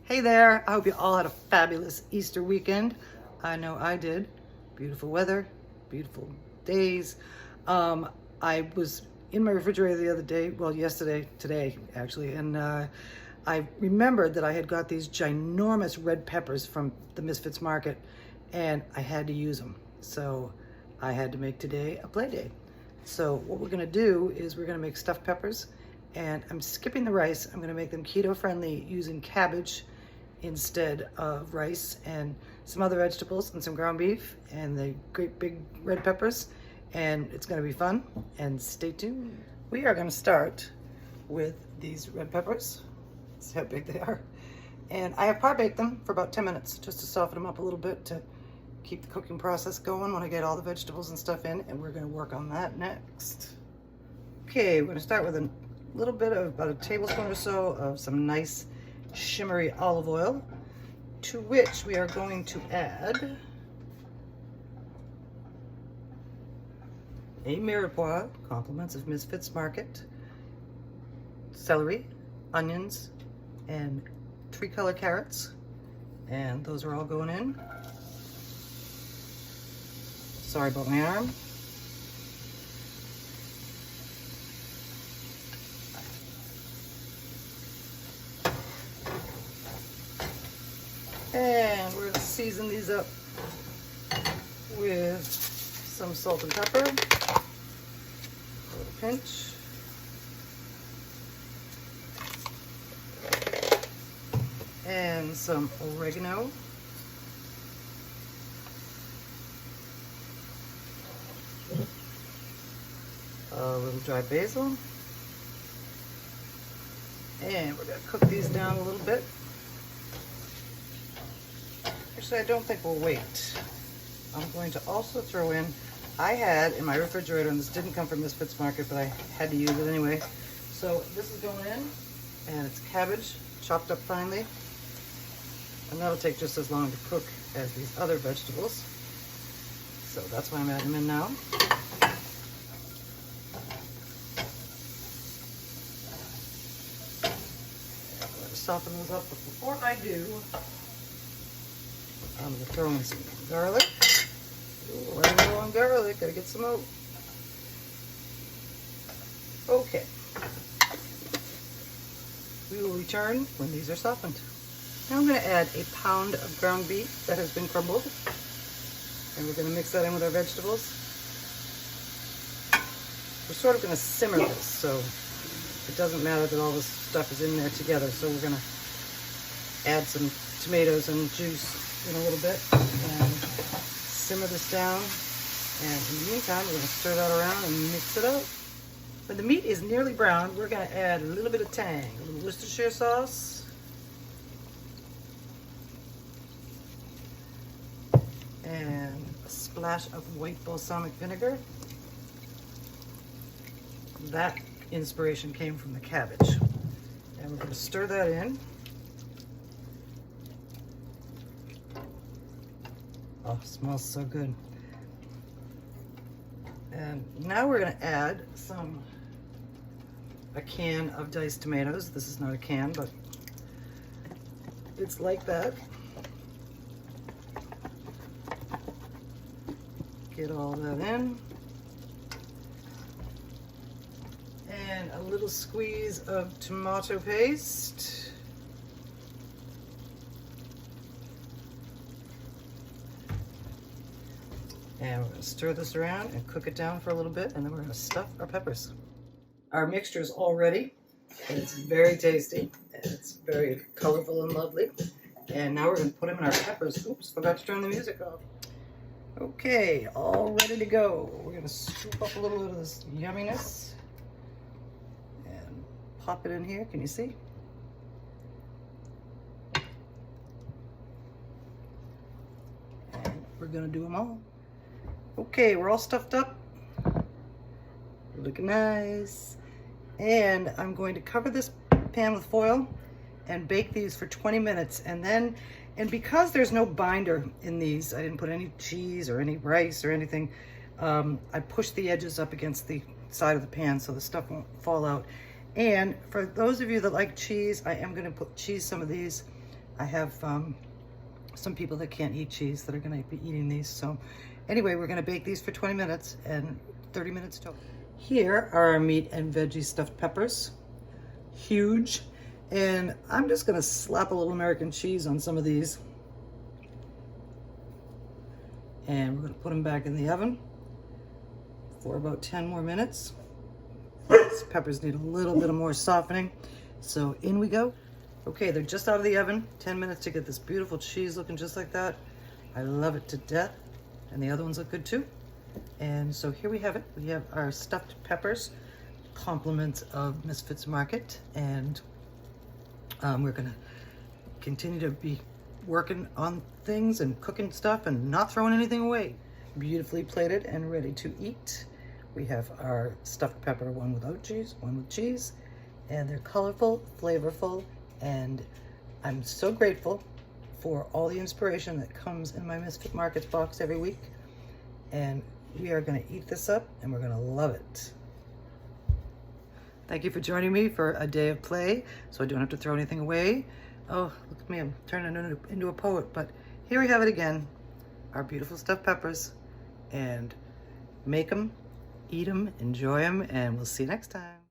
Hey there, I hope you all had a fabulous Easter weekend. I know I did. Beautiful weather, beautiful days. I was in my refrigerator the other day, well, today actually, and I remembered that I had got these ginormous red peppers from the Misfits Market, and I had to use them. So I had to make today a play day. So what we're gonna do is we're gonna make stuffed peppers, and I'm skipping the rice. I'm gonna make them keto friendly using cabbage instead of rice and some other vegetables and some ground beef and the great big red peppers, and it's going to be fun. And stay tuned. We are going to start with these red peppers. See how big they are. And I have par-baked them for about 10 minutes just to soften them up a little bit to keep the cooking process going when I get all the vegetables and stuff in, and we're going to work on that next. Okay, we're going to start with a little bit of about a tablespoon or so of some nice shimmery olive oil, to which we are going to add a mirepoix, compliments of Misfits Market, celery, onions, and tricolor carrots, and those are all going in. Sorry about my arm. And we're going to season these up with some salt and pepper, a little pinch, and some oregano, a little dry basil, and we're going to cook these down a little bit. Actually, I don't think we'll wait. I'm going to also throw in, I had in my refrigerator, and this didn't come from Misfits Market, but I had to use it anyway. So this is going in, and it's cabbage chopped up finely. And that'll take just as long to cook as these other vegetables. So that's why I'm adding them in now. I'm going to soften those up, but before I do, I'm going to throw in some garlic. Ooh, running low on garlic. Gotta get some out. Okay. We will return when these are softened. Now I'm going to add a pound of ground beef that has been crumbled. And we're going to mix that in with our vegetables. We're sort of going to simmer this, so it doesn't matter that all this stuff is in there together. So we're going to add some tomatoes and juice in a little bit and simmer this down, and in the meantime we're going to stir that around and mix it up. When the meat is nearly brown, we're going to add a little bit of tang, a little Worcestershire sauce, and a splash of white balsamic vinegar. That inspiration came from the cabbage, and we're going to stir that in. Oh, smells so good. And now we're going to add a can of diced tomatoes. This is not a can, but it's like that. Get all that in. And a little squeeze of tomato paste. And we're going to stir this around and cook it down for a little bit, and then we're going to stuff our peppers. Our mixture is all ready, and it's very tasty, and it's very colorful and lovely. And now we're going to put them in our peppers. Oops, forgot to turn the music off. Okay, all ready to go. We're going to scoop up a little bit of this yumminess and pop it in here. Can you see? And we're going to do them all. Okay, we're all stuffed up. Looking nice. And I'm going to cover this pan with foil and bake these for 20 minutes. And because there's no binder in these, I didn't put any cheese or any rice or anything, I pushed the edges up against the side of the pan so the stuff won't fall out. And for those of you that like cheese, I am going to cheese some of these I have some people that can't eat cheese that are gonna be eating these. So anyway, we're gonna bake these for 20 minutes and 30 minutes total. Here are our meat and veggie stuffed peppers. Huge. And I'm just gonna slap a little American cheese on some of these. And we're gonna put them back in the oven for about 10 more minutes. These peppers need a little bit of more softening. So in we go. Okay, they're just out of the oven. 10 minutes to get this beautiful cheese looking just like that. I love it to death. And the other ones look good too. And so here we have it. We have our stuffed peppers, compliments of Misfits Market. And we're gonna continue to be working on things and cooking stuff and not throwing anything away. Beautifully plated and ready to eat. We have our stuffed pepper, one without cheese, one with cheese, and they're colorful, flavorful, and I'm so grateful for all the inspiration that comes in my Misfit Markets box every week. And we are gonna eat this up and we're gonna love it. Thank you for joining me for a day of play, so I don't have to throw anything away. Oh, look at me, I'm turning into a poet, but here we have it again, our beautiful stuffed peppers, and make them, eat them, enjoy them, and we'll see you next time.